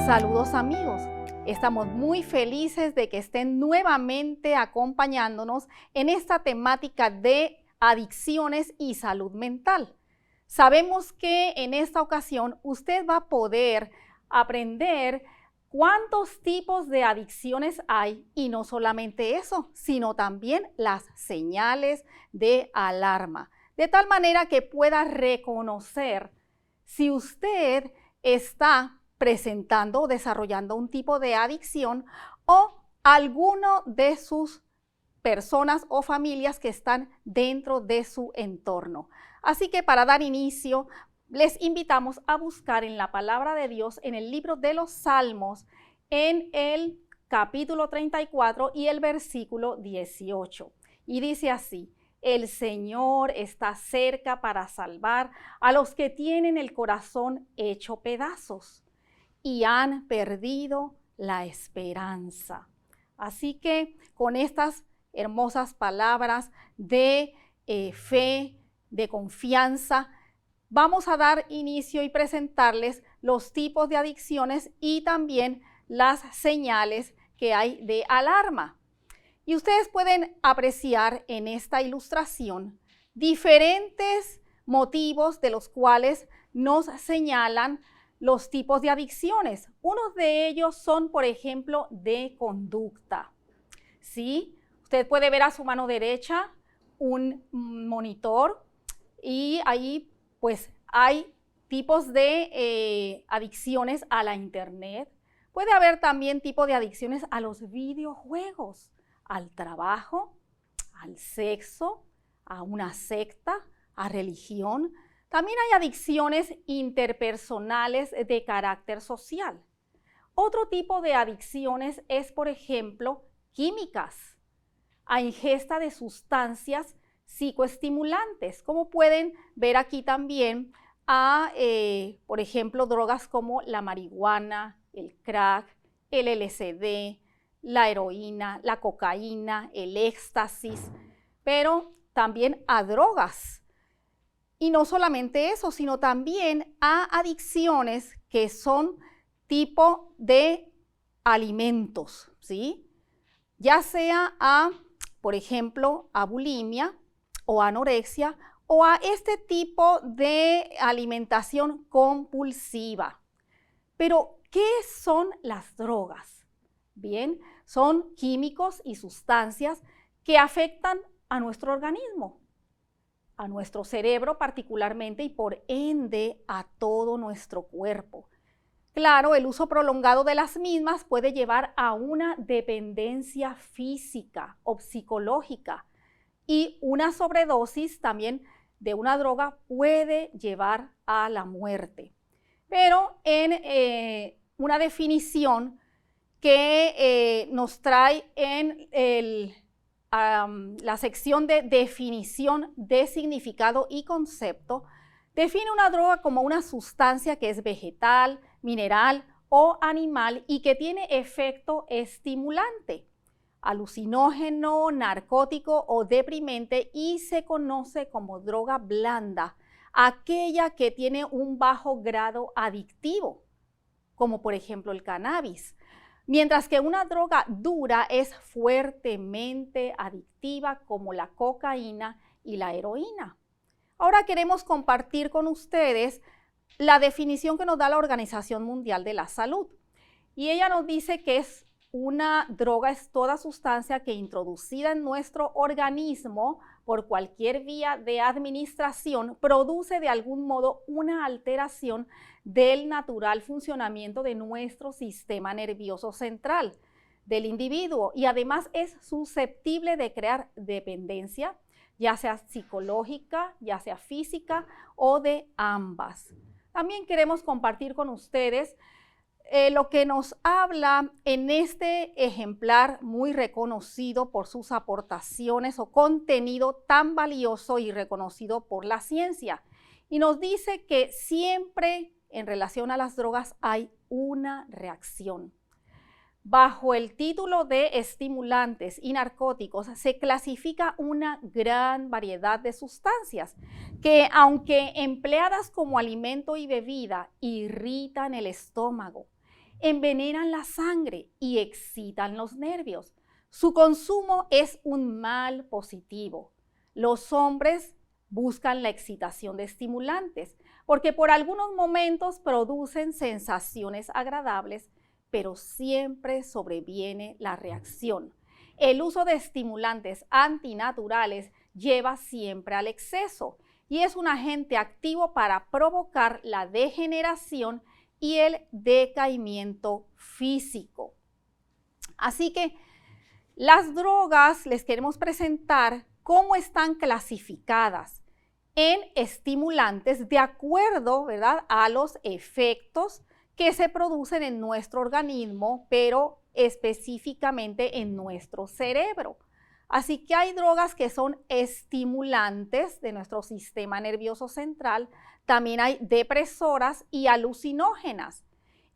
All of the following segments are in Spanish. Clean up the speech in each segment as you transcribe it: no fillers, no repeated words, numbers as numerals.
Saludos amigos, estamos muy felices de que estén nuevamente acompañándonos en esta temática de adicciones y salud mental. Sabemos que en esta ocasión usted va a poder aprender cuántos tipos de adicciones hay y no solamente eso, sino también las señales de alarma, de tal manera que pueda reconocer si usted está presentando o desarrollando un tipo de adicción o alguno de sus personas o familias que están dentro de su entorno. Así que para dar inicio, les invitamos a buscar en la palabra de Dios, en el libro de los Salmos, en el capítulo 34 y el versículo 18. Y dice así: el Señor está cerca para salvar a los que tienen el corazón hecho pedazos y han perdido la esperanza. Así que con estas hermosas palabras de fe, de confianza, vamos a dar inicio y presentarles los tipos de adicciones y también las señales que hay de alarma. Y ustedes pueden apreciar en esta ilustración diferentes motivos de los cuales nos señalan los tipos de adicciones. Unos de ellos son, por ejemplo, de conducta. ¿Sí? Usted puede ver a su mano derecha un monitor y ahí pues hay tipos de adicciones a la internet. Puede haber también tipo de adicciones a los videojuegos, al trabajo, al sexo, a una secta, a religión. También hay adicciones interpersonales de carácter social. Otro tipo de adicciones es, por ejemplo, químicas, a ingesta de sustancias psicoestimulantes, como pueden ver aquí también a, por ejemplo, drogas como la marihuana, el crack, el LSD, la heroína, la cocaína, el éxtasis, pero también a drogas. Y no solamente eso, sino también a adicciones que son tipo de alimentos, ¿sí? Ya sea a, por ejemplo, a bulimia o anorexia o a este tipo de alimentación compulsiva. Pero, ¿qué son las drogas? Bien, son químicos y sustancias que afectan a nuestro organismo, a nuestro cerebro particularmente y por ende a todo nuestro cuerpo. Claro, el uso prolongado de las mismas puede llevar a una dependencia física o psicológica y una sobredosis también de una droga puede llevar a la muerte. Pero en una definición que nos trae en la sección de definición de significado y concepto, define una droga como una sustancia que es vegetal, mineral o animal y que tiene efecto estimulante, alucinógeno, narcótico o deprimente y se conoce como droga blanda, aquella que tiene un bajo grado adictivo, como por ejemplo el cannabis. Mientras que una droga dura es fuertemente adictiva como la cocaína y la heroína. Ahora queremos compartir con ustedes la definición que nos da la Organización Mundial de la Salud. Y ella nos dice que una droga es toda sustancia que introducida en nuestro organismo por cualquier vía de administración produce de algún modo una alteración del natural funcionamiento de nuestro sistema nervioso central del individuo y además es susceptible de crear dependencia, ya sea psicológica, ya sea física o de ambas. También queremos compartir con ustedes lo que nos habla en este ejemplar muy reconocido por sus aportaciones o contenido tan valioso y reconocido por la ciencia. Y nos dice que siempre en relación a las drogas hay una reacción. Bajo el título de estimulantes y narcóticos se clasifica una gran variedad de sustancias que, aunque empleadas como alimento y bebida, irritan el estómago, envenenan la sangre y excitan los nervios. Su consumo es un mal positivo. Los hombres buscan la excitación de estimulantes porque por algunos momentos producen sensaciones agradables, pero siempre sobreviene la reacción. El uso de estimulantes antinaturales lleva siempre al exceso y es un agente activo para provocar la degeneración y el decaimiento físico. Así que las drogas les queremos presentar cómo están clasificadas en estimulantes de acuerdo, ¿verdad?, a los efectos que se producen en nuestro organismo, pero específicamente en nuestro cerebro. Así que hay drogas que son estimulantes de nuestro sistema nervioso central, también hay depresoras y alucinógenas.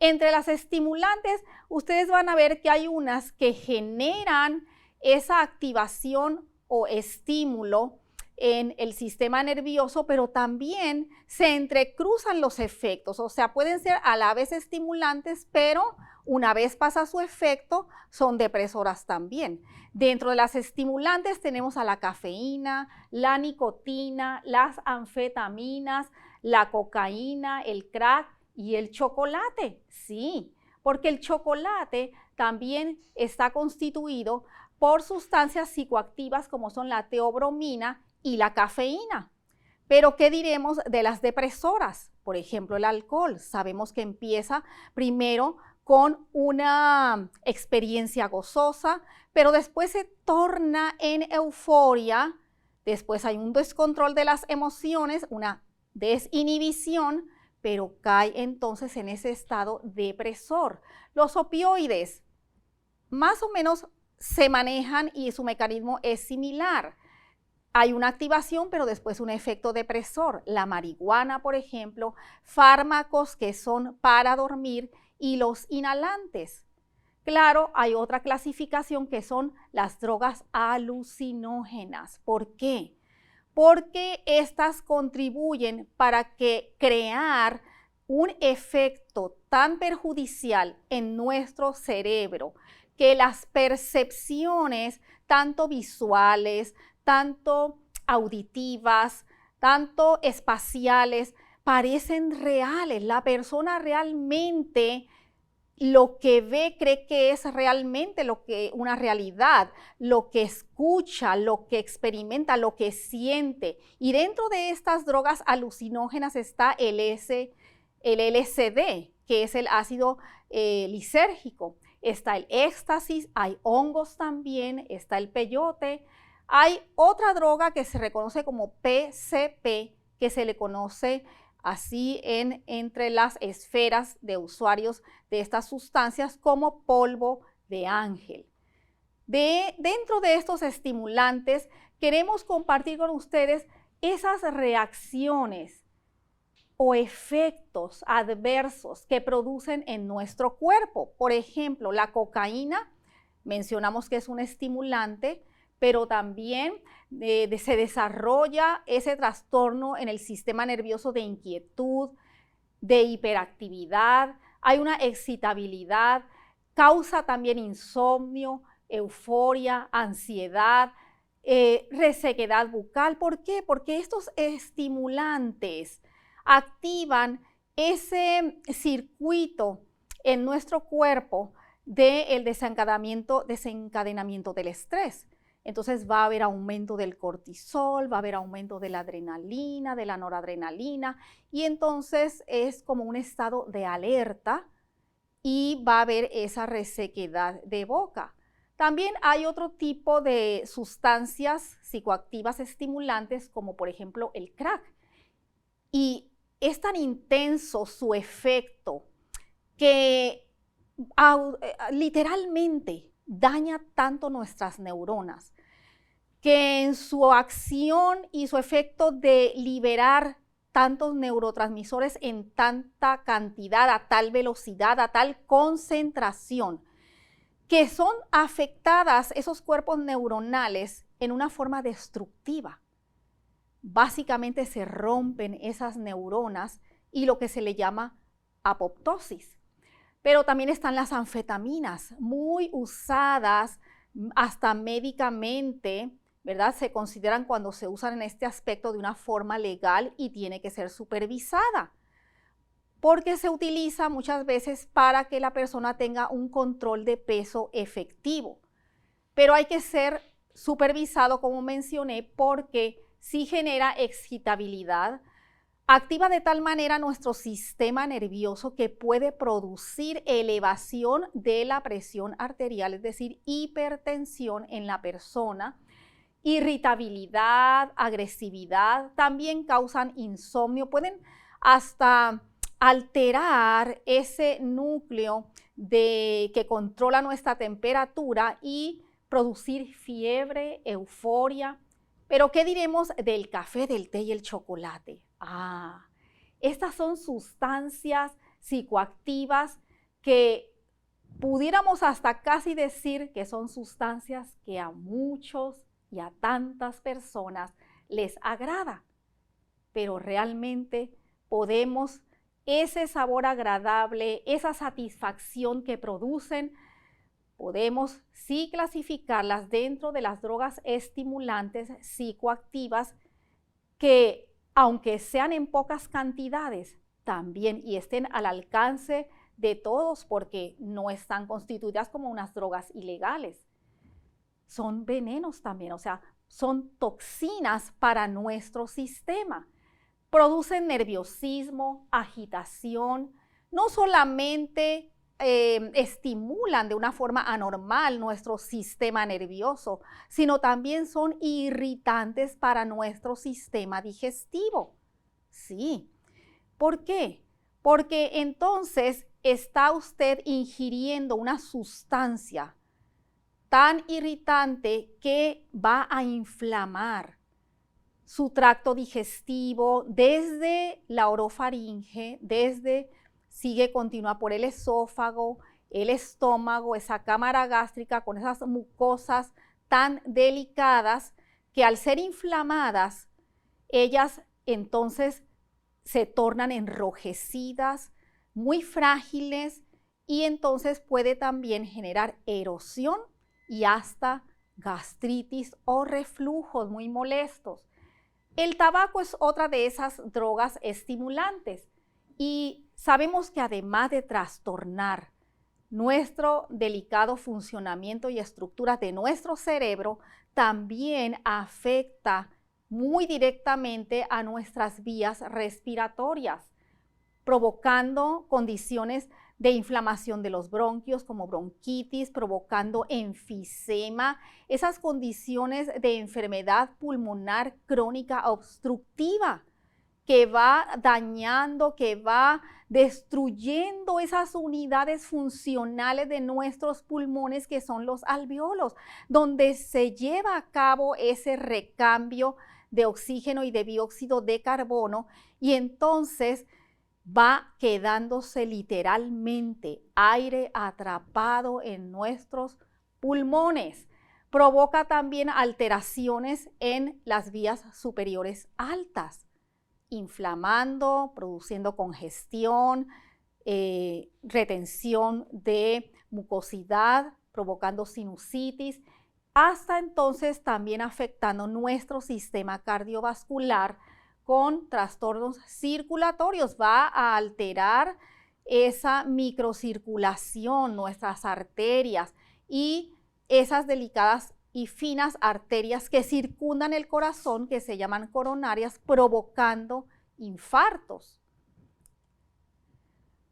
Entre las estimulantes, ustedes van a ver que hay unas que generan esa activación o estímulo en el sistema nervioso, pero también se entrecruzan los efectos, o sea, pueden ser a la vez estimulantes, pero una vez pasa su efecto, son depresoras también. Dentro de las estimulantes tenemos a la cafeína, la nicotina, las anfetaminas, la cocaína, el crack y el chocolate. Sí, porque el chocolate también está constituido por sustancias psicoactivas como son la teobromina y la cafeína. Pero ¿qué diremos de las depresoras? Por ejemplo, el alcohol. Sabemos que empieza primero con una experiencia gozosa, pero después se torna en euforia, después hay un descontrol de las emociones, una desinhibición, pero cae entonces en ese estado depresor. Los opioides más o menos se manejan y su mecanismo es similar. Hay una activación, pero después un efecto depresor. La marihuana, por ejemplo, fármacos que son para dormir y los inhalantes. Claro, hay otra clasificación que son las drogas alucinógenas. ¿Por qué? Porque estas contribuyen para crear un efecto tan perjudicial en nuestro cerebro que las percepciones, tanto visuales, tanto auditivas, tanto espaciales, parecen reales. La persona realmente lo que ve cree que es realmente una realidad, lo que escucha, lo que experimenta, lo que siente. Y dentro de estas drogas alucinógenas está el LSD, que es el ácido lisérgico. Está el éxtasis, hay hongos también, está el peyote. Hay otra droga que se reconoce como PCP, que se le conoce así entre las esferas de usuarios de estas sustancias como polvo de ángel. Dentro de estos estimulantes queremos compartir con ustedes esas reacciones o efectos adversos que producen en nuestro cuerpo. Por ejemplo, la cocaína, mencionamos que es un estimulante, pero también se desarrolla ese trastorno en el sistema nervioso de inquietud, de hiperactividad, hay una excitabilidad, causa también insomnio, euforia, ansiedad, resequedad bucal. ¿Por qué? Porque estos estimulantes activan ese circuito en nuestro cuerpo del desencadenamiento del estrés. Entonces va a haber aumento del cortisol, va a haber aumento de la adrenalina, de la noradrenalina, y entonces es como un estado de alerta y va a haber esa resequedad de boca. También hay otro tipo de sustancias psicoactivas estimulantes, como por ejemplo el crack. Y es tan intenso su efecto que literalmente daña tanto nuestras neuronas que en su acción y su efecto de liberar tantos neurotransmisores en tanta cantidad, a tal velocidad, a tal concentración, que son afectadas esos cuerpos neuronales en una forma destructiva. Básicamente se rompen esas neuronas y lo que se le llama apoptosis. Pero también están las anfetaminas, muy usadas hasta médicamente, ¿verdad? Se consideran cuando se usan en este aspecto de una forma legal y tiene que ser supervisada, porque se utiliza muchas veces para que la persona tenga un control de peso efectivo. Pero hay que ser supervisado, como mencioné, porque sí genera excitabilidad, activa de tal manera nuestro sistema nervioso que puede producir elevación de la presión arterial, es decir, hipertensión en la persona, irritabilidad, agresividad, también causan insomnio, pueden hasta alterar ese núcleo que controla nuestra temperatura y producir fiebre, euforia. Pero ¿qué diremos del café, del té y el chocolate? Estas son sustancias psicoactivas que pudiéramos hasta casi decir que son sustancias que a muchos y a tantas personas les agrada, pero realmente podemos ese sabor agradable, esa satisfacción que producen, podemos sí clasificarlas dentro de las drogas estimulantes psicoactivas que, aunque sean en pocas cantidades, también y estén al alcance de todos porque no están constituidas como unas drogas ilegales. Son venenos también, o sea, son toxinas para nuestro sistema. Producen nerviosismo, agitación, no solamente estimulan de una forma anormal nuestro sistema nervioso, sino también son irritantes para nuestro sistema digestivo. Sí. ¿Por qué? Porque entonces está usted ingiriendo una sustancia tan irritante que va a inflamar su tracto digestivo desde la orofaringe, continúa por el esófago, el estómago, esa cámara gástrica con esas mucosas tan delicadas que al ser inflamadas, ellas entonces se tornan enrojecidas, muy frágiles y entonces puede también generar erosión y hasta gastritis o reflujos muy molestos. El tabaco es otra de esas drogas estimulantes y sabemos que además de trastornar nuestro delicado funcionamiento y estructura de nuestro cerebro, también afecta muy directamente a nuestras vías respiratorias, provocando condiciones de inflamación de los bronquios como bronquitis, provocando enfisema, esas condiciones de enfermedad pulmonar crónica obstructiva que va dañando, que va destruyendo esas unidades funcionales de nuestros pulmones que son los alveolos, donde se lleva a cabo ese recambio de oxígeno y de dióxido de carbono y entonces va quedándose literalmente aire atrapado en nuestros pulmones. Provoca también alteraciones en las vías superiores altas, inflamando, produciendo congestión, retención de mucosidad, provocando sinusitis, hasta entonces también afectando nuestro sistema cardiovascular con trastornos circulatorios. Va a alterar esa microcirculación, nuestras arterias y esas delicadas y finas arterias que circundan el corazón, que se llaman coronarias, provocando infartos.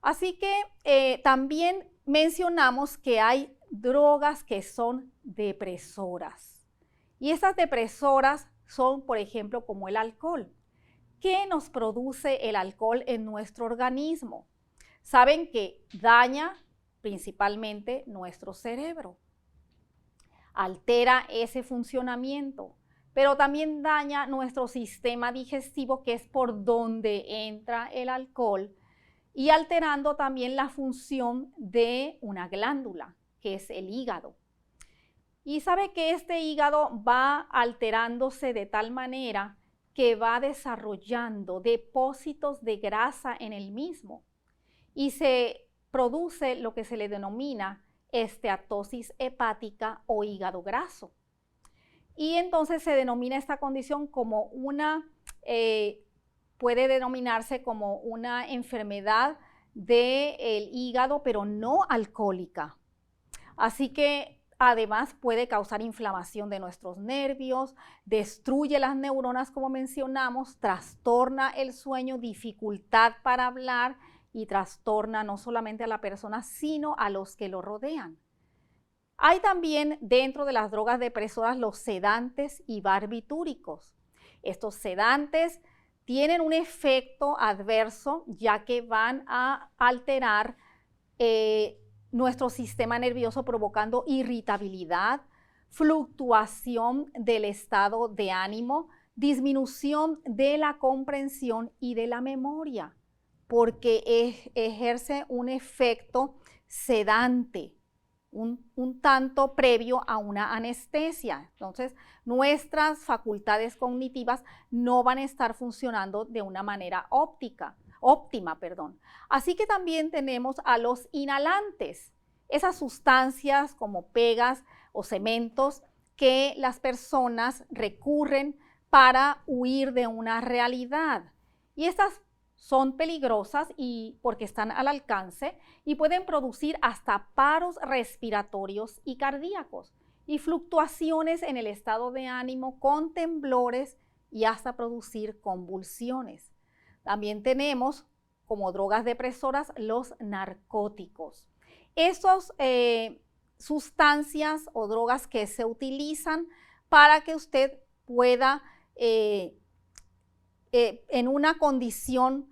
Así que también mencionamos que hay drogas que son depresoras. Y estas depresoras son, por ejemplo, como el alcohol. ¿Qué nos produce el alcohol en nuestro organismo? Saben que daña principalmente nuestro cerebro, altera ese funcionamiento, pero también daña nuestro sistema digestivo, que es por donde entra el alcohol, y alterando también la función de una glándula, que es el hígado. Y sabe que este hígado va alterándose de tal manera que va desarrollando depósitos de grasa en el mismo y se produce lo que se le denomina esteatosis hepática o hígado graso. Y entonces se denomina esta condición como puede denominarse como una enfermedad del hígado, pero no alcohólica. Así que además puede causar inflamación de nuestros nervios, destruye las neuronas como mencionamos, trastorna el sueño, dificultad para hablar y trastorna no solamente a la persona, sino a los que lo rodean. Hay también dentro de las drogas depresoras los sedantes y barbitúricos. Estos sedantes tienen un efecto adverso ya que van a alterar nuestro sistema nervioso provocando irritabilidad, fluctuación del estado de ánimo, disminución de la comprensión y de la memoria, porque ejerce un efecto sedante, un tanto previo a una anestesia. Entonces, nuestras facultades cognitivas no van a estar funcionando de una manera óptima. Así que también tenemos a los inhalantes, esas sustancias como pegas o cementos que las personas recurren para huir de una realidad. Y estas son peligrosas porque están al alcance y pueden producir hasta paros respiratorios y cardíacos y fluctuaciones en el estado de ánimo con temblores y hasta producir convulsiones. También tenemos como drogas depresoras los narcóticos. Esas sustancias o drogas que se utilizan para que usted pueda en una condición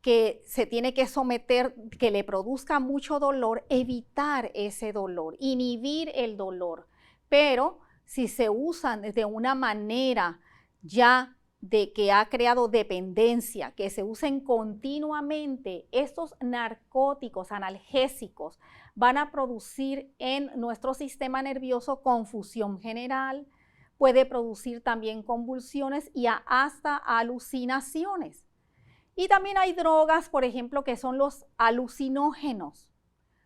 que se tiene que someter, que le produzca mucho dolor, evitar ese dolor, inhibir el dolor. Pero si se usan de una manera ya de que ha creado dependencia, que se usen continuamente, estos narcóticos analgésicos van a producir en nuestro sistema nervioso confusión general, puede producir también convulsiones y hasta alucinaciones. Y también hay drogas, por ejemplo, que son los alucinógenos.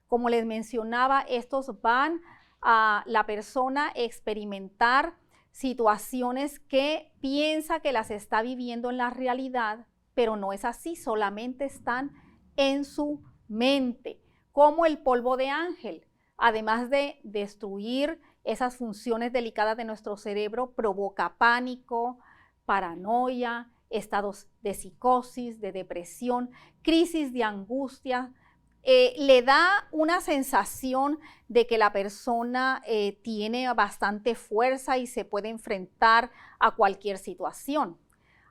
Como les mencionaba, estos van a la persona experimentar situaciones que piensa que las está viviendo en la realidad, pero no es así, solamente están en su mente, como el polvo de ángel. Además de destruir esas funciones delicadas de nuestro cerebro, provoca pánico, paranoia, estados de psicosis, de depresión, crisis de angustia. Le da una sensación de que la persona tiene bastante fuerza y se puede enfrentar a cualquier situación.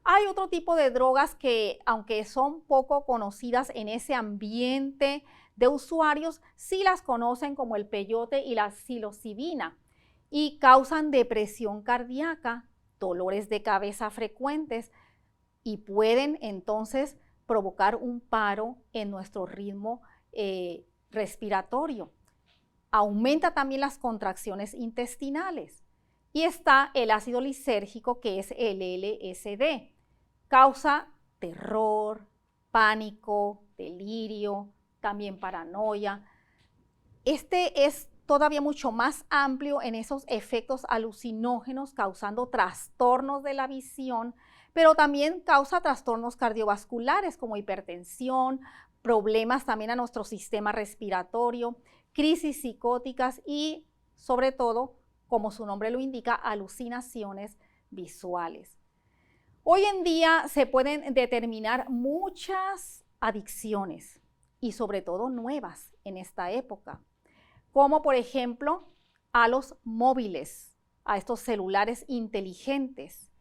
Hay otro tipo de drogas que, aunque son poco conocidas en ese ambiente de usuarios, sí las conocen como el peyote y la psilocibina y causan depresión cardíaca, dolores de cabeza frecuentes y pueden entonces provocar un paro en nuestro ritmo respiratorio. Aumenta también las contracciones intestinales. Y está el ácido lisérgico, que es el LSD. Causa terror, pánico, delirio, también paranoia. Este es todavía mucho más amplio en esos efectos alucinógenos, causando trastornos de la visión, pero también causa trastornos cardiovasculares como hipertensión, problemas también a nuestro sistema respiratorio, crisis psicóticas y, sobre todo, como su nombre lo indica, alucinaciones visuales. Hoy en día se pueden determinar muchas adicciones y sobre todo nuevas en esta época, como por ejemplo a los móviles, a estos celulares inteligentes.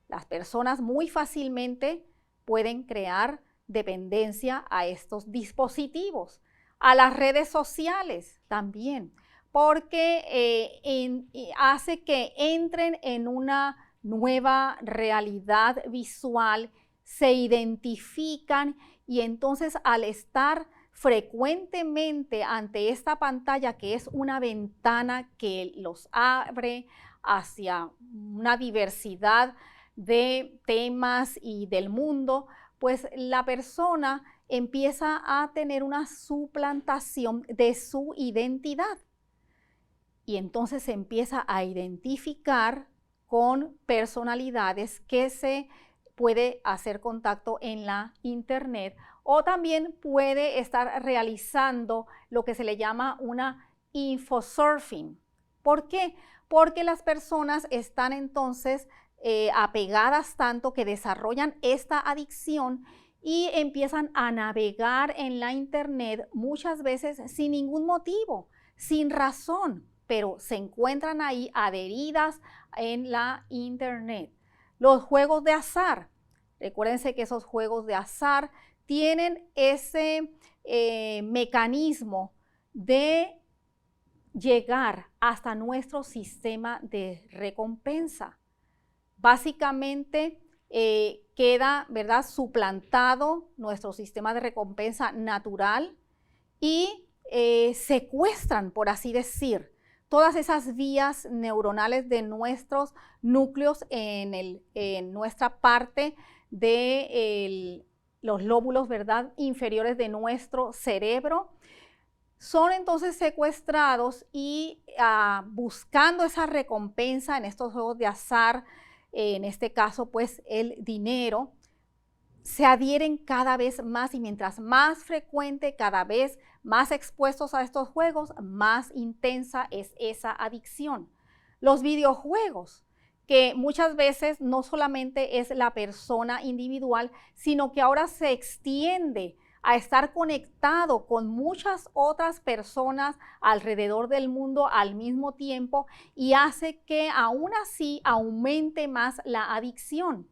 Las personas muy fácilmente pueden crear dependencia a estos dispositivos, a las redes sociales también, porque hace que entren en una nueva realidad visual, se identifican y entonces al estar frecuentemente ante esta pantalla, que es una ventana que los abre hacia una diversidad de temas y del mundo, pues la persona empieza a tener una suplantación de su identidad. Y entonces se empieza a identificar con personalidades que se puede hacer contacto en la internet, o también puede estar realizando lo que se le llama una infosurfing. ¿Por qué? Porque las personas están entonces apegadas tanto que desarrollan esta adicción y empiezan a navegar en la internet muchas veces sin ningún motivo, sin razón, pero se encuentran ahí adheridas en la internet. Los juegos de azar. Recuérdense que esos juegos de azar tienen ese mecanismo de llegar hasta nuestro sistema de recompensa. Básicamente queda, ¿verdad?, suplantado nuestro sistema de recompensa natural y secuestran, por así decir, todas esas vías neuronales de nuestros núcleos en nuestra parte de los lóbulos, ¿verdad?, inferiores de nuestro cerebro. Son entonces secuestrados y buscando esa recompensa en estos juegos de azar, en este caso pues el dinero, se adhieren cada vez más, y mientras más frecuente, cada vez más expuestos a estos juegos, más intensa es esa adicción. Los videojuegos, que muchas veces no solamente es la persona individual, sino que ahora se extiende a estar conectado con muchas otras personas alrededor del mundo al mismo tiempo, y hace que aún así aumente más la adicción.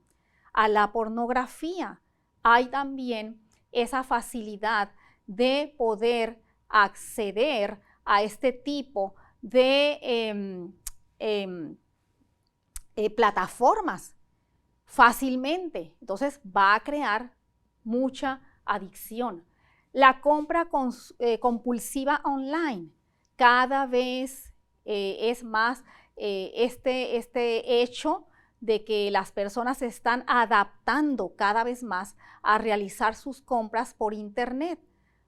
A la pornografía hay también esa facilidad de poder acceder a este tipo de plataformas fácilmente. Entonces va a crear mucha adicción. La compra compulsiva online. Cada vez es más este hecho de que las personas se están adaptando cada vez más a realizar sus compras por internet.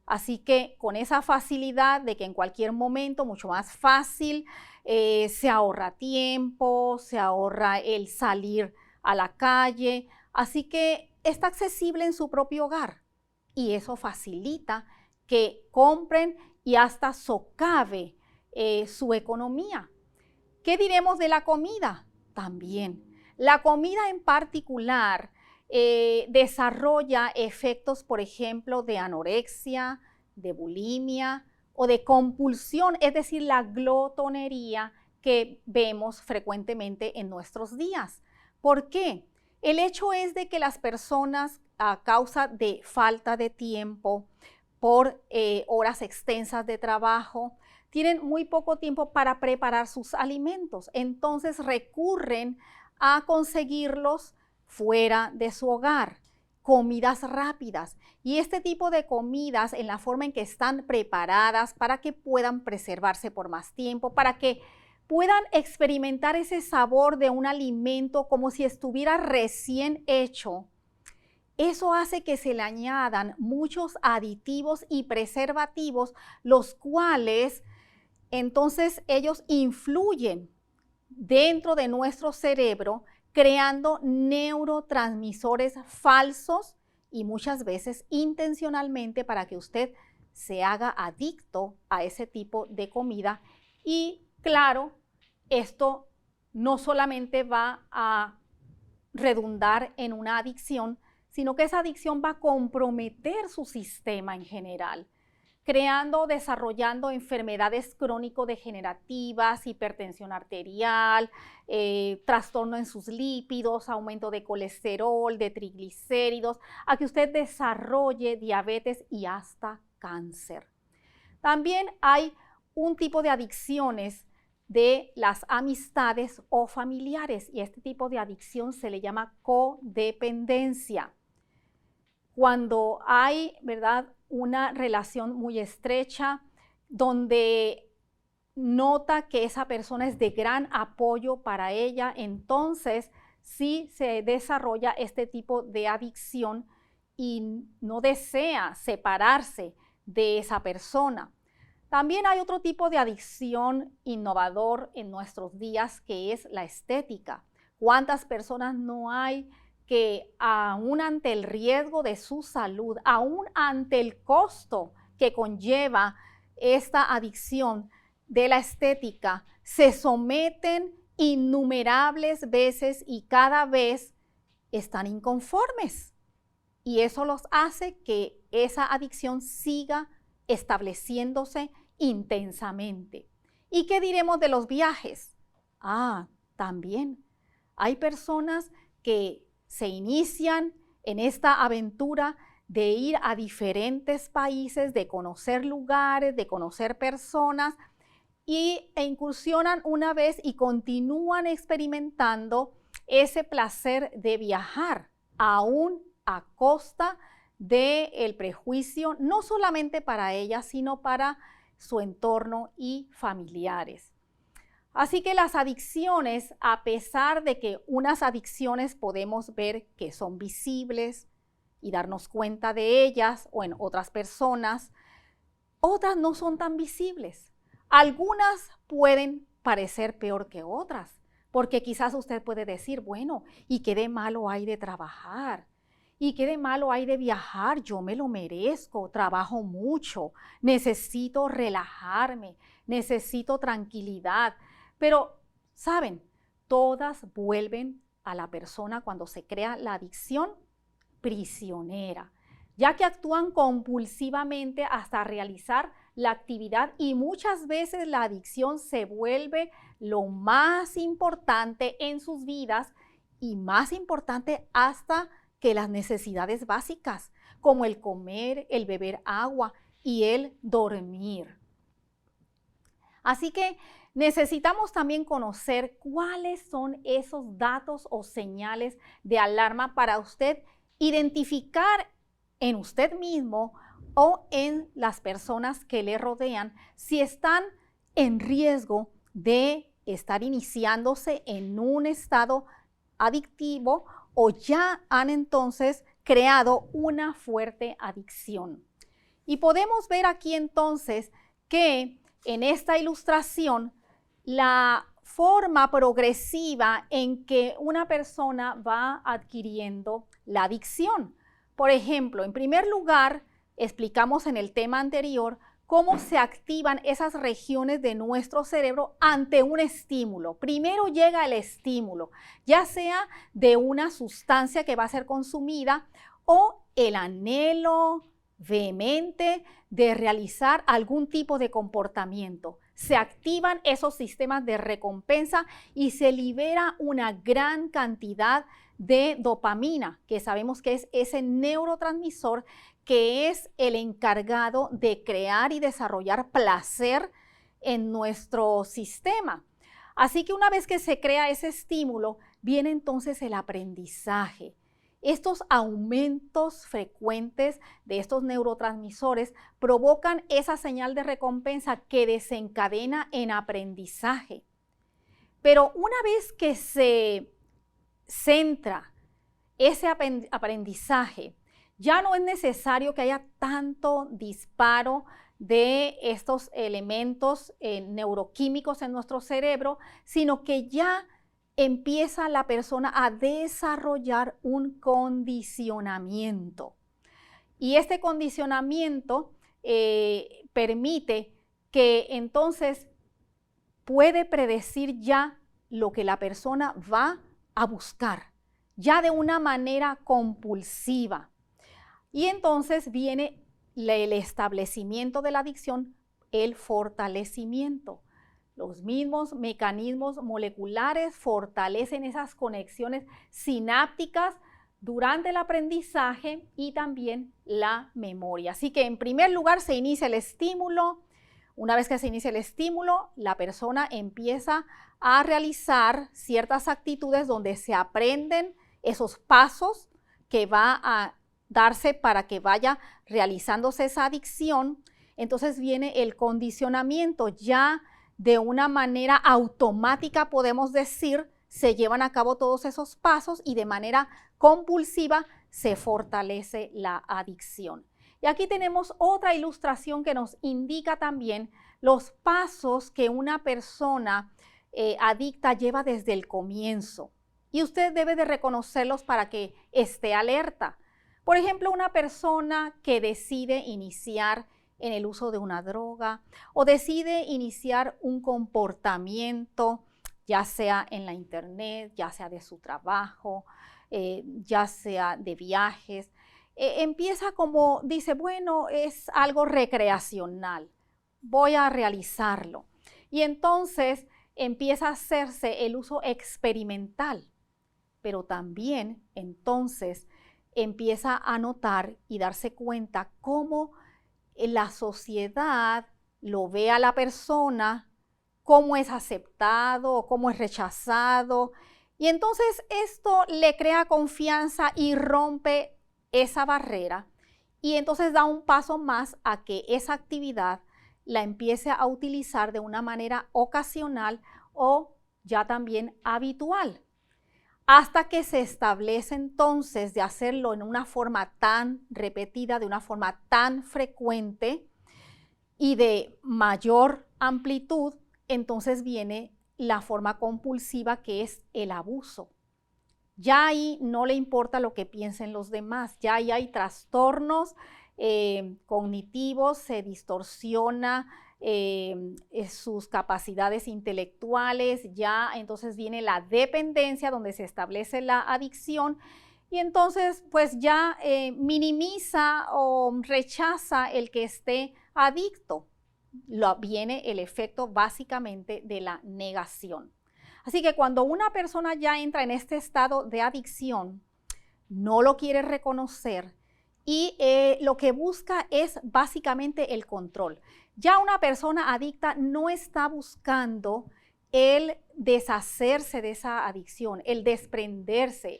Así que con esa facilidad de que en cualquier momento, mucho más fácil, se ahorra tiempo, se ahorra el salir a la calle, así que está accesible en su propio hogar, y eso facilita que compren y hasta socave su economía. ¿Qué diremos de la comida? También. La comida en particular desarrolla efectos, por ejemplo, de anorexia, de bulimia o de compulsión, es decir, la glotonería que vemos frecuentemente en nuestros días. ¿Por qué? El hecho es de que las personas, a causa de falta de tiempo, por horas extensas de trabajo, tienen muy poco tiempo para preparar sus alimentos. Entonces recurren a conseguirlos fuera de su hogar, comidas rápidas. Y este tipo de comidas, en la forma en que están preparadas para que puedan preservarse por más tiempo, para que puedan experimentar ese sabor de un alimento como si estuviera recién hecho, eso hace que se le añadan muchos aditivos y preservativos, los cuales entonces ellos influyen dentro de nuestro cerebro, creando neurotransmisores falsos y muchas veces intencionalmente, para que usted se haga adicto a ese tipo de comida. Y claro, esto no solamente va a redundar en una adicción, sino que esa adicción va a comprometer su sistema en general, creando o desarrollando enfermedades crónico-degenerativas, hipertensión arterial, trastorno en sus lípidos, aumento de colesterol, de triglicéridos, a que usted desarrolle diabetes y hasta cáncer. También hay un tipo de adicciones de las amistades o familiares, y este tipo de adicción se le llama codependencia. Cuando hay, ¿verdad?, una relación muy estrecha, donde nota que esa persona es de gran apoyo para ella, entonces sí se desarrolla este tipo de adicción, y no desea separarse de esa persona. También hay otro tipo de adicción innovador en nuestros días, que es la estética. ¿Cuántas personas no hay que aún ante el riesgo de su salud, aún ante el costo que conlleva esta adicción de la estética, se someten innumerables veces y cada vez están inconformes? Y eso los hace que esa adicción siga estableciéndose intensamente. ¿Y qué diremos de los viajes? También hay personas que se inician en esta aventura de ir a diferentes países, de conocer lugares, de conocer personas, e incursionan una vez y continúan experimentando ese placer de viajar, aún a costa del prejuicio, no solamente para ellas, sino para su entorno y familiares. Así que las adicciones, a pesar de que unas adicciones podemos ver que son visibles y darnos cuenta de ellas o en otras personas, otras no son tan visibles. Algunas pueden parecer peor que otras, porque quizás usted puede decir, bueno, ¿y qué de malo hay de trabajar? ¿Y qué de malo hay de viajar? Yo me lo merezco, trabajo mucho, necesito relajarme, necesito tranquilidad. Pero, ¿saben? Todas vuelven a la persona cuando se crea la adicción prisionera, ya que actúan compulsivamente hasta realizar la actividad y muchas veces la adicción se vuelve lo más importante en sus vidas y más importante hasta que las necesidades básicas, como el comer, el beber agua y el dormir. Así que necesitamos también conocer cuáles son esos datos o señales de alarma para usted identificar en usted mismo o en las personas que le rodean si están en riesgo de estar iniciándose en un estado adictivo o ya han entonces creado una fuerte adicción. Y podemos ver aquí entonces que en esta ilustración la forma progresiva en que una persona va adquiriendo la adicción. Por ejemplo, en primer lugar, explicamos en el tema anterior cómo se activan esas regiones de nuestro cerebro ante un estímulo. Primero llega el estímulo, ya sea de una sustancia que va a ser consumida o el anhelo vehemente de realizar algún tipo de comportamiento. Se activan esos sistemas de recompensa y se libera una gran cantidad de dopamina, que sabemos que es ese neurotransmisor que es el encargado de crear y desarrollar placer en nuestro sistema. Así que una vez que se crea ese estímulo, viene entonces el aprendizaje. Estos aumentos frecuentes de estos neurotransmisores provocan esa señal de recompensa que desencadena en aprendizaje. Pero una vez que se centra ese aprendizaje, ya no es necesario que haya tanto disparo de estos elementos neuroquímicos en nuestro cerebro, sino que ya empieza la persona a desarrollar un condicionamiento. Y este condicionamiento permite que entonces puede predecir ya lo que la persona va a buscar, ya de una manera compulsiva. Y entonces viene el establecimiento de la adicción, el fortalecimiento. Los mismos mecanismos moleculares fortalecen esas conexiones sinápticas durante el aprendizaje y también la memoria. Así que en primer lugar se inicia el estímulo. Una vez que se inicia el estímulo, la persona empieza a realizar ciertas actitudes donde se aprenden esos pasos que va a darse para que vaya realizándose esa adicción. Entonces viene el condicionamiento, ya de una manera automática podemos decir, se llevan a cabo todos esos pasos y de manera compulsiva se fortalece la adicción. Y aquí tenemos otra ilustración que nos indica también los pasos que una persona adicta lleva desde el comienzo. Y usted debe de reconocerlos para que esté alerta. Por ejemplo, una persona que decide iniciar en el uso de una droga o decide iniciar un comportamiento, ya sea en la internet, ya sea de su trabajo, ya sea de viajes, empieza como dice, bueno, es algo recreacional, voy a realizarlo. Y entonces empieza a hacerse el uso experimental, pero también entonces empieza a notar y darse cuenta cómo la sociedad lo ve a la persona, cómo es aceptado, cómo es rechazado. Y entonces esto le crea confianza y rompe esa barrera y entonces da un paso más a que esa actividad la empiece a utilizar de una manera ocasional o ya también habitual, hasta que se establece entonces de hacerlo en una forma tan repetida, de una forma tan frecuente y de mayor amplitud, entonces viene la forma compulsiva, que es el abuso. Ya ahí no le importa lo que piensen los demás, ya ahí hay trastornos cognitivos, se distorsiona sus capacidades intelectuales, ya entonces viene la dependencia donde se establece la adicción y entonces pues ya minimiza o rechaza el que esté adicto. Viene el efecto básicamente de la negación. Así que cuando una persona ya entra en este estado de adicción, no lo quiere reconocer y lo que busca es básicamente el control. Ya una persona adicta no está buscando el deshacerse de esa adicción, el desprenderse,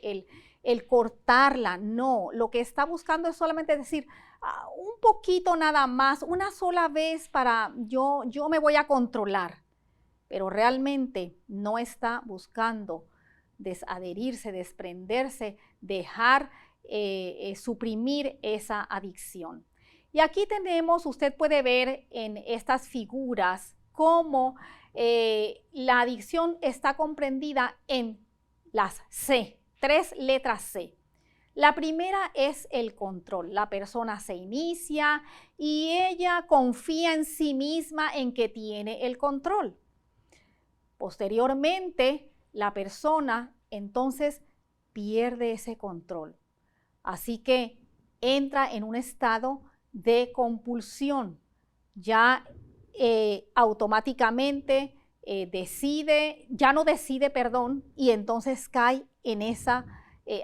el cortarla, no. Lo que está buscando es solamente decir, un poquito nada más, una sola vez para yo me voy a controlar. Pero realmente no está buscando desadherirse, desprenderse, dejar suprimir esa adicción. Y aquí tenemos, usted puede ver en estas figuras cómo la adicción está comprendida en las C, 3 letras C. La primera es el control. La persona se inicia y ella confía en sí misma en que tiene el control. Posteriormente, la persona entonces pierde ese control. Así que entra en un estado de compulsión. Ya automáticamente ya no decide, perdón, y entonces cae en esa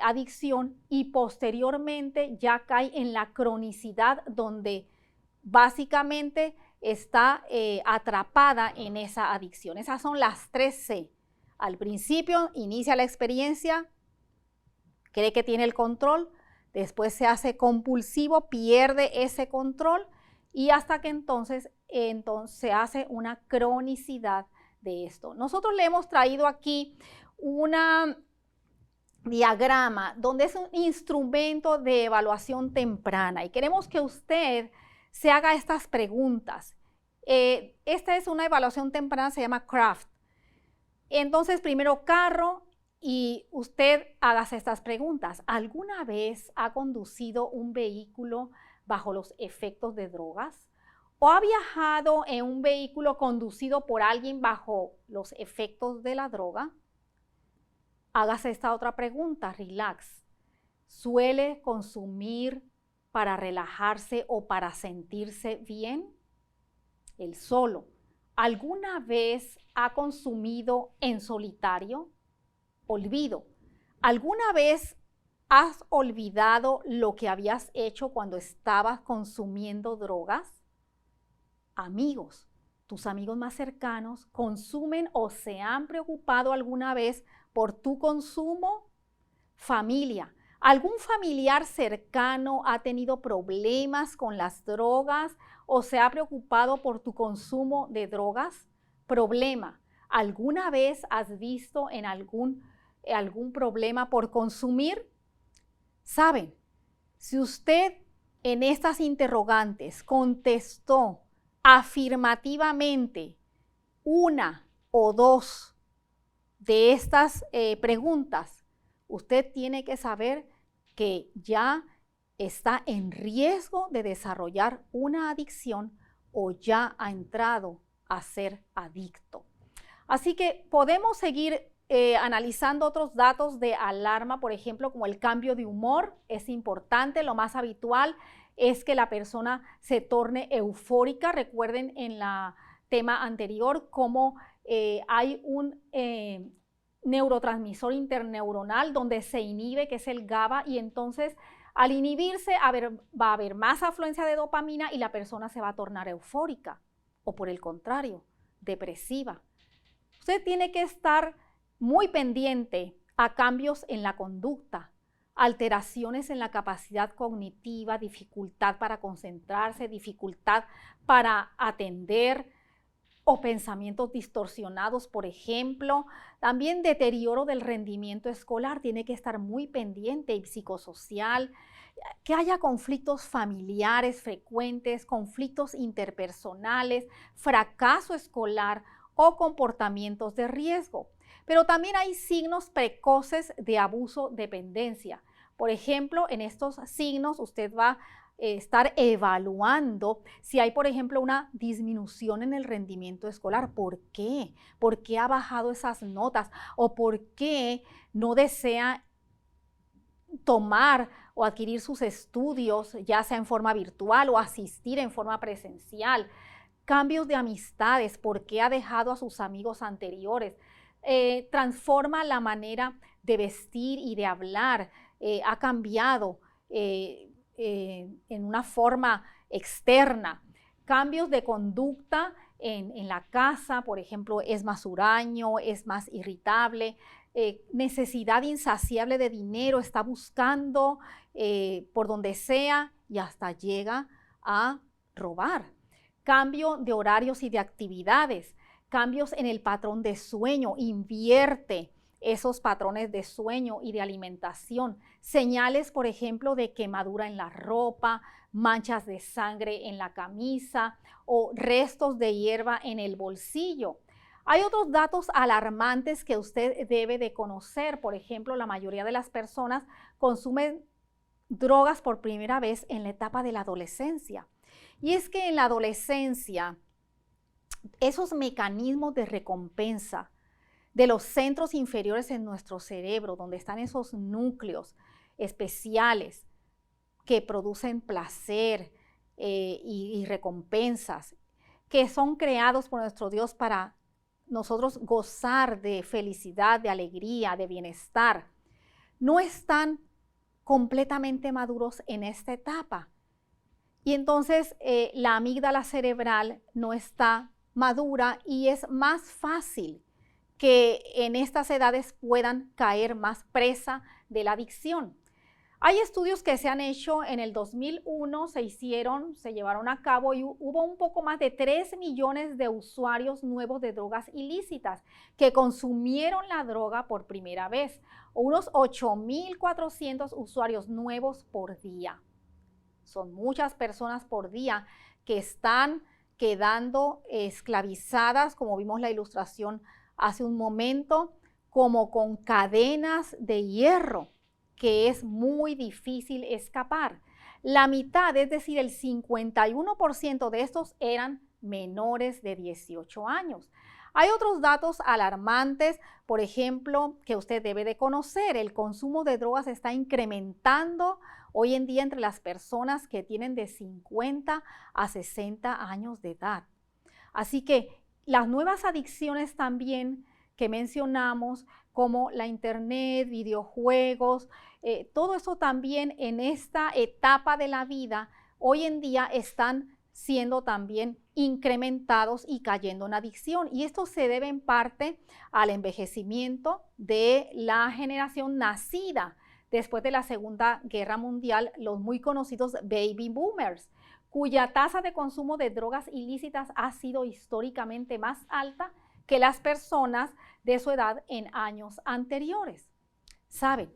adicción y posteriormente ya cae en la cronicidad donde básicamente está atrapada en esa adicción. Esas son las 3 C. Al principio inicia la experiencia, cree que tiene el control, después se hace compulsivo, pierde ese control y hasta que entonces se hace una cronicidad de esto. Nosotros le hemos traído aquí una diagrama donde es un instrumento de evaluación temprana y queremos que usted se haga estas preguntas. Esta es una evaluación temprana, se llama CRAFT. Entonces, primero carro y usted hágase estas preguntas. ¿Alguna vez ha conducido un vehículo bajo los efectos de drogas? ¿O ha viajado en un vehículo conducido por alguien bajo los efectos de la droga? Hágase esta otra pregunta, relax. ¿Suele consumir para relajarse o para sentirse bien? El solo. ¿Alguna vez ha consumido en solitario? Olvido. ¿Alguna vez has olvidado lo que habías hecho cuando estabas consumiendo drogas? Amigos. ¿Tus amigos más cercanos consumen o se han preocupado alguna vez por tu consumo? Familia. ¿Algún familiar cercano ha tenido problemas con las drogas o se ha preocupado por tu consumo de drogas? Problema. ¿Alguna vez has visto en algún problema por consumir? Saben, Si usted en estas interrogantes contestó afirmativamente una o dos de estas preguntas, usted tiene que saber que ya está en riesgo de desarrollar una adicción o ya ha entrado a ser adicto. Así que podemos seguir analizando otros datos de alarma, por ejemplo, como el cambio de humor. Es importante, lo más habitual es que la persona se torne eufórica. Recuerden en el tema anterior cómo hay un neurotransmisor interneuronal donde se inhibe, que es el GABA, y entonces al inhibirse va a haber más afluencia de dopamina y la persona se va a tornar eufórica o por el contrario, depresiva. Usted tiene que estar muy pendiente a cambios en la conducta, alteraciones en la capacidad cognitiva, dificultad para concentrarse, dificultad para atender o pensamientos distorsionados, por ejemplo. También deterioro del rendimiento escolar, tiene que estar muy pendiente, y psicosocial, que haya conflictos familiares frecuentes, conflictos interpersonales, fracaso escolar o comportamientos de riesgo. Pero también hay signos precoces de abuso-dependencia. Por ejemplo, en estos signos usted va a estar evaluando si hay, por ejemplo, una disminución en el rendimiento escolar. ¿Por qué? ¿Por qué ha bajado esas notas? ¿O por qué no desea tomar o adquirir sus estudios, ya sea en forma virtual o asistir en forma presencial? Cambios de amistades, ¿por qué ha dejado a sus amigos anteriores? Transforma la manera de vestir y de hablar, ha cambiado en una forma externa. Cambios de conducta en la casa, por ejemplo, es más huraño, es más irritable, necesidad insaciable de dinero, está buscando por donde sea y hasta llega a robar. Cambio de horarios y de actividades, cambios en el patrón de sueño, invierte esos patrones de sueño y de alimentación. Señales, por ejemplo, de quemadura en la ropa, manchas de sangre en la camisa o restos de hierba en el bolsillo. Hay otros datos alarmantes que usted debe de conocer. Por ejemplo, la mayoría de las personas consumen drogas por primera vez en la etapa de la adolescencia. Y es que en la adolescencia, esos mecanismos de recompensa de los centros inferiores en nuestro cerebro, donde están esos núcleos especiales que producen placer y recompensas, que son creados por nuestro Dios para nosotros gozar de felicidad, de alegría, de bienestar, no están completamente maduros en esta etapa. Y entonces la amígdala cerebral no está madura y es más fácil que en estas edades puedan caer más presa de la adicción. Hay estudios que se han hecho en el 2001, se llevaron a cabo y hubo un poco más de 3 millones de usuarios nuevos de drogas ilícitas que consumieron la droga por primera vez, o unos 8.400 usuarios nuevos por día. Son muchas personas por día que están quedando esclavizadas, como vimos la ilustración hace un momento, como con cadenas de hierro, que es muy difícil escapar. La mitad, es decir, el 51% de estos eran menores de 18 años. Hay otros datos alarmantes, por ejemplo, que usted debe de conocer. El consumo de drogas está incrementando hoy en día entre las personas que tienen de 50 a 60 años de edad. Así que las nuevas adicciones también que mencionamos, como la internet, videojuegos, todo eso también en esta etapa de la vida, hoy en día están siendo también incrementados y cayendo en adicción. Y esto se debe en parte al envejecimiento de la generación nacida después de la Segunda Guerra Mundial, los muy conocidos baby boomers, cuya tasa de consumo de drogas ilícitas ha sido históricamente más alta que las personas de su edad en años anteriores. ¿Saben?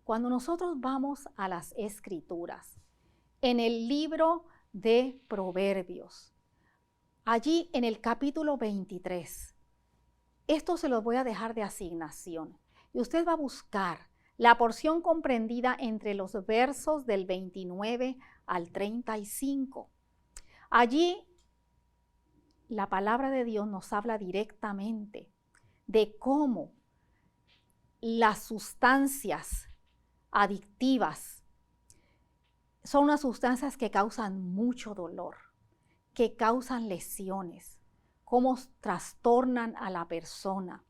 Cuando nosotros vamos a las Escrituras, en el libro de Proverbios, allí en el capítulo 23, esto se los voy a dejar de asignación y usted va a buscar la porción comprendida entre los versos del 29 al 35. Allí la palabra de Dios nos habla directamente de cómo las sustancias adictivas son unas sustancias que causan mucho dolor, que causan lesiones, cómo trastornan a la persona,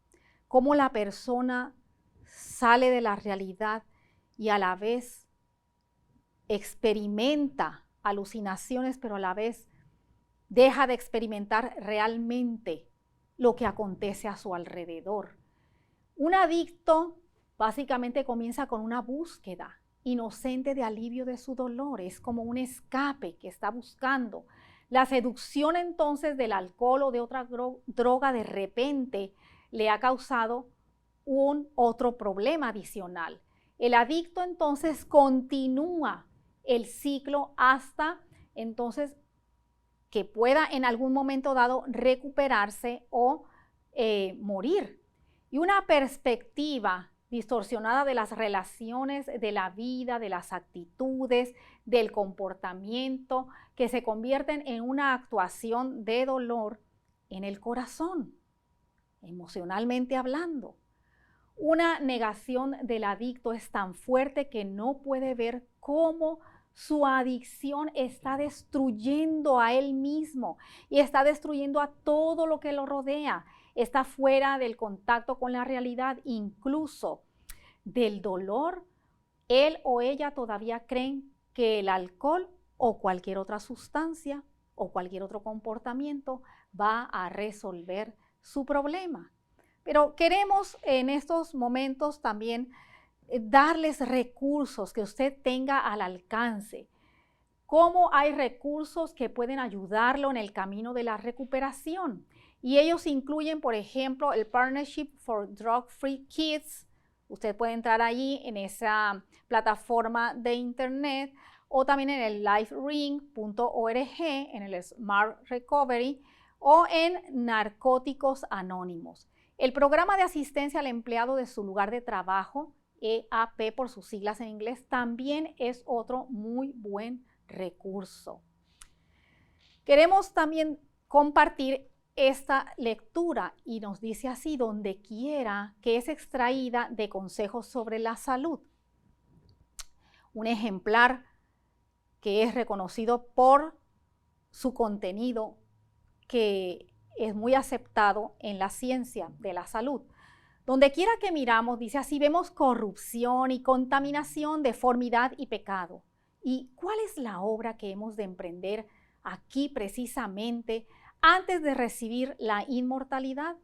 cómo la persona sale de la realidad y a la vez experimenta alucinaciones, pero a la vez deja de experimentar realmente lo que acontece a su alrededor. Un adicto básicamente comienza con una búsqueda inocente de alivio de su dolor, es como un escape que está buscando. La seducción entonces del alcohol o de otra droga de repente le ha causado un otro problema adicional. El adicto entonces continúa el ciclo hasta entonces que pueda en algún momento dado recuperarse o morir. Y una perspectiva distorsionada de las relaciones, de la vida, de las actitudes, del comportamiento, que se convierten en una actuación de dolor en el corazón, emocionalmente hablando. Una negación del adicto es tan fuerte que no puede ver cómo su adicción está destruyendo a él mismo y está destruyendo a todo lo que lo rodea. Está fuera del contacto con la realidad, incluso del dolor. Él o ella todavía creen que el alcohol o cualquier otra sustancia o cualquier otro comportamiento va a resolver su problema. Pero queremos en estos momentos también darles recursos que usted tenga al alcance. Cómo hay recursos que pueden ayudarlo en el camino de la recuperación. Y ellos incluyen, por ejemplo, el Partnership for Drug Free Kids. Usted puede entrar allí en esa plataforma de internet o también en el lifering.org, en el Smart Recovery o en Narcóticos Anónimos. El programa de asistencia al empleado de su lugar de trabajo, EAP por sus siglas en inglés, también es otro muy buen recurso. Queremos también compartir esta lectura y nos dice así: donde quiera que es extraída de consejos sobre la salud. Un ejemplar que es reconocido por su contenido, que es muy aceptado en la ciencia de la salud. Donde quiera que miramos, dice así, vemos corrupción y contaminación, deformidad y pecado. ¿Y cuál es la obra que hemos de emprender aquí precisamente antes de recibir la inmortalidad?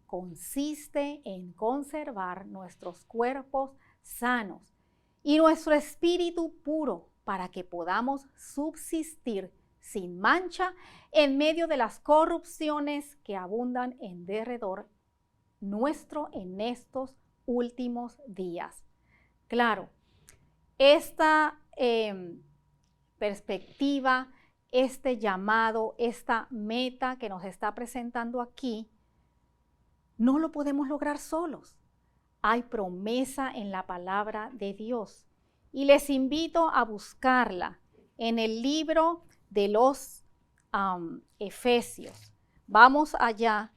Consiste en conservar nuestros cuerpos sanos y nuestro espíritu puro para que podamos subsistir sin mancha en medio de las corrupciones que abundan en derredor nuestro en estos últimos días. Claro, esta perspectiva, este llamado, esta meta que nos está presentando aquí, no lo podemos lograr solos. Hay promesa en la palabra de Dios y les invito a buscarla en el libro de los Efesios. Vamos allá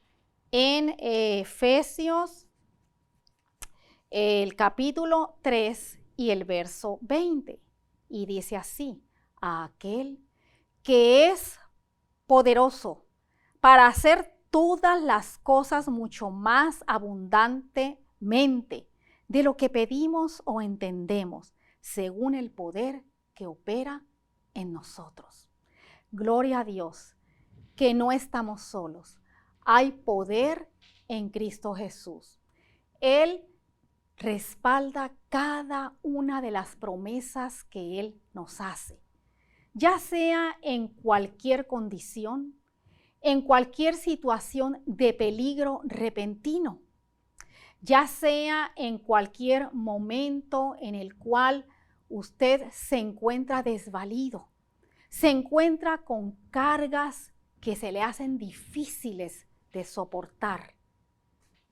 en Efesios, el capítulo 3 y el verso 20. Y dice así: a aquel que es poderoso para hacer todas las cosas mucho más abundantemente de lo que pedimos o entendemos, según el poder que opera en nosotros. Gloria a Dios, que no estamos solos. Hay poder en Cristo Jesús. Él respalda cada una de las promesas que Él nos hace, ya sea en cualquier condición, en cualquier situación de peligro repentino. ya sea en cualquier momento en el cual usted se encuentra desvalido, se encuentra con cargas que se le hacen difíciles de soportar.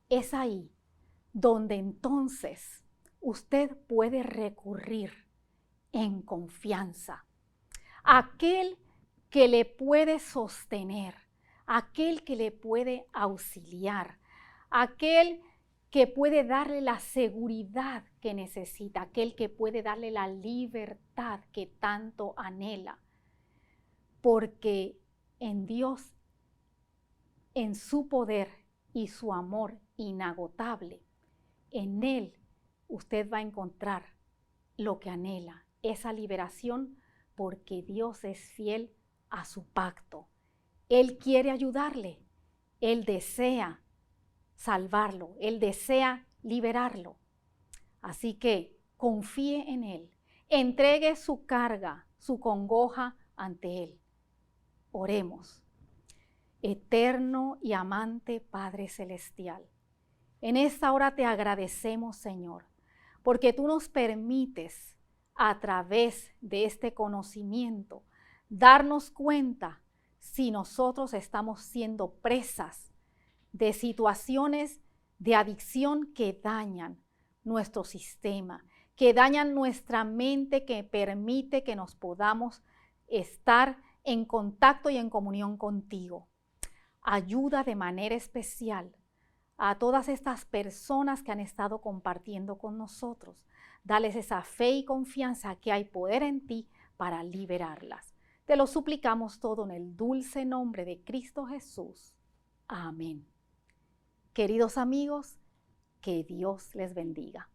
Es ahí donde entonces usted puede recurrir en confianza a aquel que le puede sostener, aquel que le puede auxiliar, aquel que puede darle la seguridad que necesita, aquel que puede darle la libertad que tanto anhela. Porque en Dios, en su poder y su amor inagotable, en Él usted va a encontrar lo que anhela, esa liberación, porque Dios es fiel a su pacto. Él quiere ayudarle, Él desea salvarlo, Él desea liberarlo. Así que confíe en Él, entregue su carga, su congoja ante Él. Oremos. Eterno y amante Padre Celestial, en esta hora te agradecemos, Señor, porque tú nos permites a través de este conocimiento darnos cuenta si nosotros estamos siendo presas de situaciones de adicción que dañan nuestro sistema, que dañan nuestra mente, que permite que nos podamos estar en contacto y en comunión contigo. Ayuda de manera especial a todas estas personas que han estado compartiendo con nosotros. Dales esa fe y confianza que hay poder en ti para liberarlas. Te lo suplicamos todo en el dulce nombre de Cristo Jesús. Amén. Queridos amigos, que Dios les bendiga.